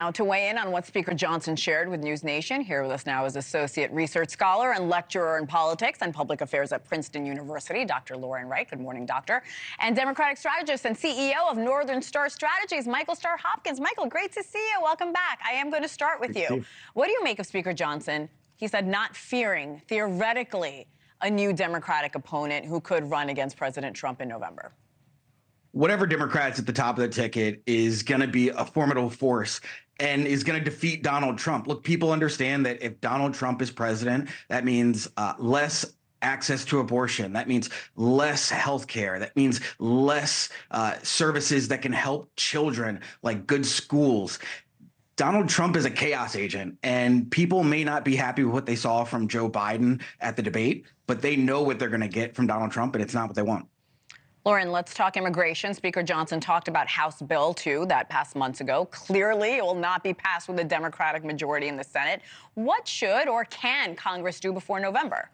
Now, to weigh in on what Speaker Johnson shared with NewsNation, here with us now is Associate Research Scholar and Lecturer in Politics and Public Affairs at Princeton University, Dr. Wright. Good morning, Doctor. And Democratic strategist and CEO of Northern Star Strategies, Michael Starr Hopkins. Michael, great to see you. Welcome back. I am going to start with you. What do you make of Speaker Johnson? He said not fearing, theoretically, a new Democratic opponent who could run against President Trump in November. Whatever Democrat's at the top of the ticket is going to be a formidable force and is going to defeat Donald Trump. Look, people understand that if Donald Trump is president, that means less access to abortion. That means less health care. That means less services that can help children, like good schools. Donald Trump is a chaos agent, and people may not be happy with what they saw from Joe Biden at the debate, but they know what they're going to get from Donald Trump, and it's not what they want. Lauren, let's talk immigration. Speaker Johnson talked about House Bill 2 that passed months ago. Clearly, it will not be passed with a Democratic majority in the Senate. What should or can Congress do before November?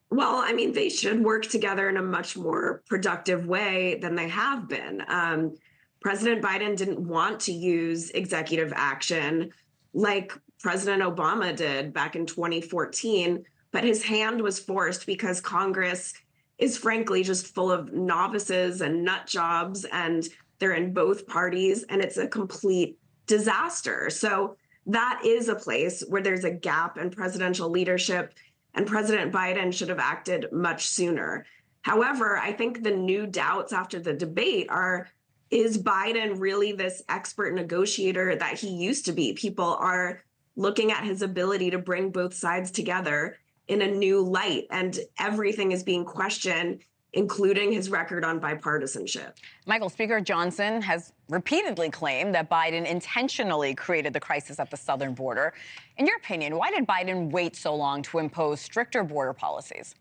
Well, I mean, they should work together in a much more productive way than they have been. President Biden didn't want to use executive action like President Obama did back in 2014, but his hand was forced because Congress is frankly just full of novices and nut jobs, and they're in both parties, and it's a complete disaster. So that is a place where there's a gap in presidential leadership, and President Biden should have acted much sooner. However, I think the new doubts after the debate are, is Biden really this expert negotiator that he used to be? People are looking at his ability to bring both sides together in a new light, and everything is being questioned, including his record on bipartisanship. Michael, Speaker Johnson has repeatedly claimed that Biden intentionally created the crisis at the southern border. In your opinion, why did Biden wait so long to impose stricter border policies?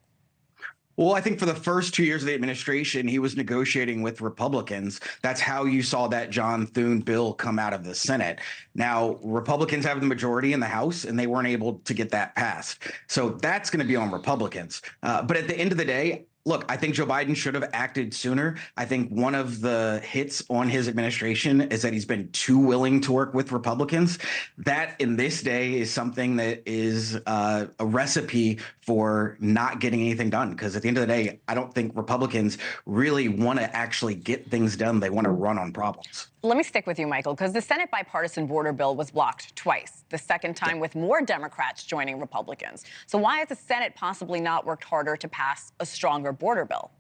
Well, I think for the first 2 years of the administration, he was negotiating with Republicans. That's how you saw that John Thune bill come out of the Senate. Now, Republicans have the majority in the House, and they weren't able to get that passed. So that's going to be on Republicans. But at the end of the day, look, I think Joe Biden should have acted sooner. I think one of the hits on his administration is that he's been too willing to work with Republicans. That in this day is something that is a recipe for not getting anything done. Because at the end of the day, I don't think Republicans really want to actually get things done. They want to run on problems. Let me stick with you, Michael, because the Senate bipartisan border bill was blocked twice, the second time with more Democrats joining Republicans. So why has the Senate possibly not worked harder to pass a stronger border bill?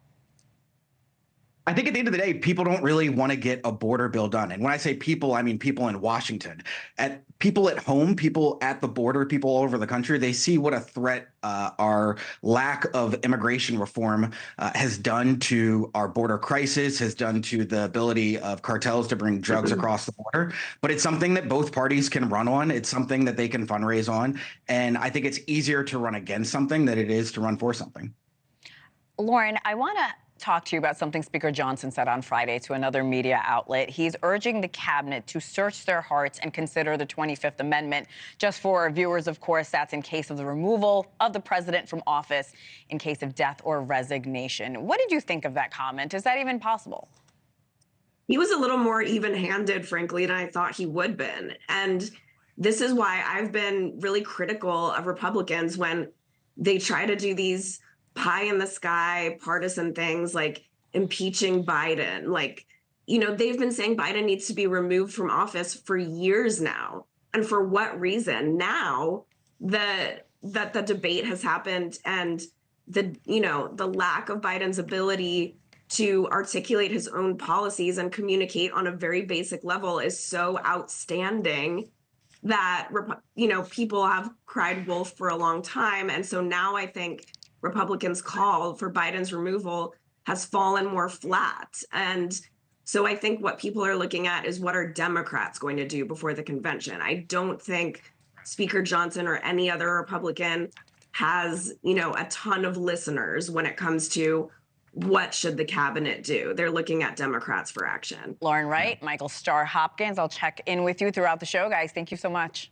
I think at the end of the day, people don't really want to get a border bill done. And when I say people, I mean people in Washington. People at home, people at the border, people all over the country, they see what a threat our lack of immigration reform has done to our border crisis, has done to the ability of cartels to bring drugs across the border. But it's something that both parties can run on. It's something that they can fundraise on. And I think it's easier to run against something than it is to run for something. Lauren, I want to talk to you about something Speaker Johnson said on Friday to another media outlet. He's urging the cabinet to search their hearts and consider the 25th Amendment. Just for our viewers, of course, that's in case of the removal of the president from office in case of death or resignation. What did you think of that comment? Is that even possible? He was a little more even-handed, frankly, than I thought he would been. And this is why I've been really critical of Republicans when they try to do these pie-in-the-sky partisan things like impeaching Biden. Like, you know, they've been saying Biden needs to be removed from office for years now. And for what reason? Now that the debate has happened and the lack of Biden's ability to articulate his own policies and communicate on a very basic level is so outstanding that, people have cried wolf for a long time. And so now I think Republicans' call for Biden's removal has fallen more flat. And so I think what people are looking at is what are Democrats going to do before the convention? I don't think Speaker Johnson or any other Republican has, a ton of listeners when it comes to what should the cabinet do. They're looking at Democrats for action. Lauren Wright, Michael Starr Hopkins, I'll check in with you throughout the show, guys. Thank you so much.